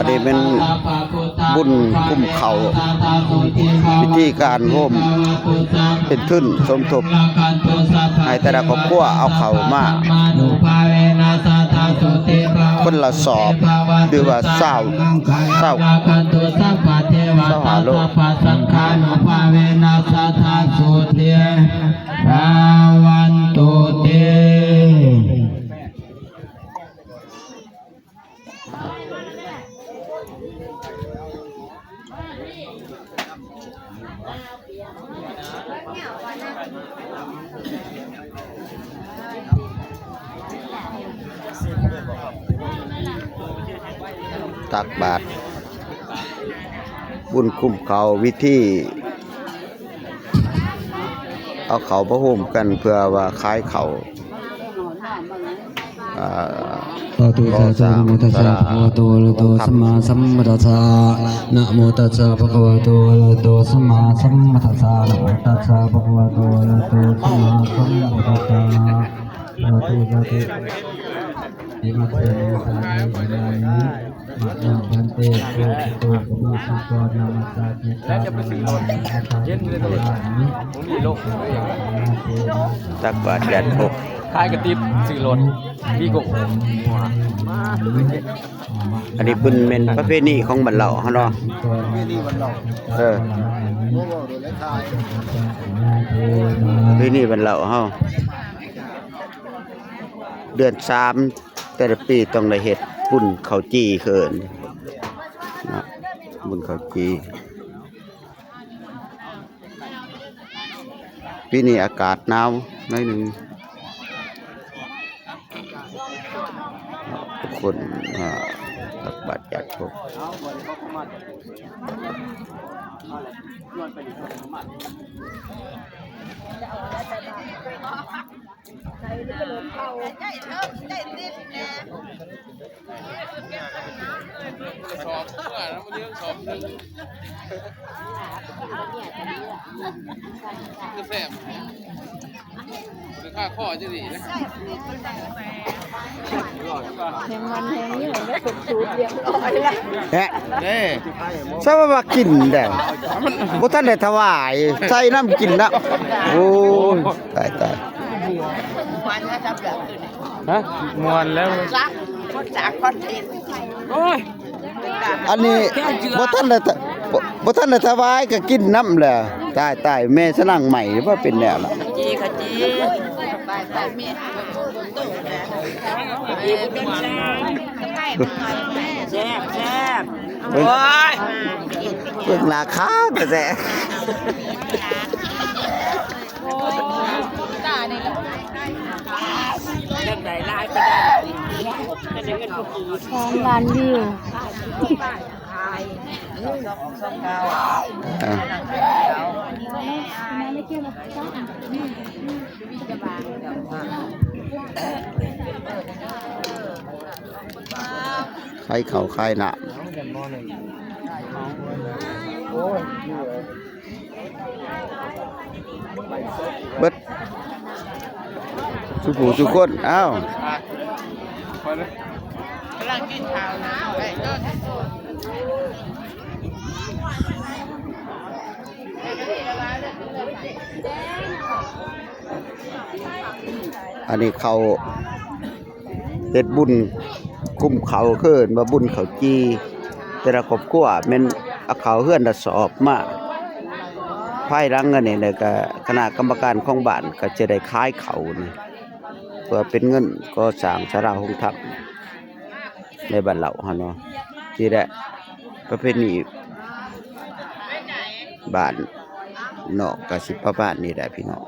อันนี้เป็นบุญคุ้มเขาพิธีการโฮมเป็นทุนสมทบให้แต่ละครอบครัวเอาเขามาคนละสอบหรือว่าเศร้าหาโลกตักบาตรบุญคุ้มเขาวิธีเอาเขาพระโฮมกันเพื่อว่าคล้ายเขาตุสัสสะนะโมตัสสะภะคะวะโตอะระหะโตสัมมาสัมพุทธัสสะนะโมตัสสะภะคะวะโตอะระหะโตสัมมาสัมพุทธัสสะนะโมตัสสะภะคะวะโตอะระหะโตสัมมาสัมพุทธัสสะสาธุสาธุอิมัสสะโนสานิอินานิมะยังพันเตโตโตปะโมสุโตนามัสสะจิตตะมะยังอัตตานิมีโลกตักบาตรแดดพกคายกระติบสื่อรถพี่กบอันนี้เป็นประเพณีของบ้านเราเฮาเนาะประเพณีบ้านเราเฮาเดือน3แต่ละปีต้องได้เฮ็ดบุญข้าวจี่เขินนะบุญข้าวจี่ปีนี้อากาศหนาวหน่อยนึงทุกคนตักบาตรญาติโยมแซ่บค่าข้อจะดีนะแหงมันแหงนี่เหมือนได้เป็นสูตรเรียบร้อยแล้วแฮ่ทราบว่ากินได้บ่ทันได้ถวายใส่น้ำกินนะโอ้ยตายมันก็จะแบบอื่นฮะมวนแล้วซักคนจากคอนเทนต์โอ้ยอันนี้บ่ทันได้ถวายก็กินน้ำแหละตายแม่สนั่งใหม่ว่าเป็นแนวล่ะจีขจีไปเมียแซ่บโอ้ยเพิ่งราคาแต่2 ล้านวิวใครเขาใครหนาเบิดสุขุสุขคนอ้าวกำลังกินข้าวนะอันนี้เขาเฮ็ดบุญคุ้มเขาเขินว่าบุญเขาจีแต่ละครอบครัวแม่นเอาเขาเฮือนละสอบมาภายหลังอันนี้เลยก็คณะกรรมการของบ้านก็จะได้ขายเขานี่เพื่อเป็นเงินก็สร้างศาลาโฮมธรรมในบ้านเราเฮาเนาะที่ได้ประเพณีบ้านนอกก็สิประมาณนี้แหละพี่น้อง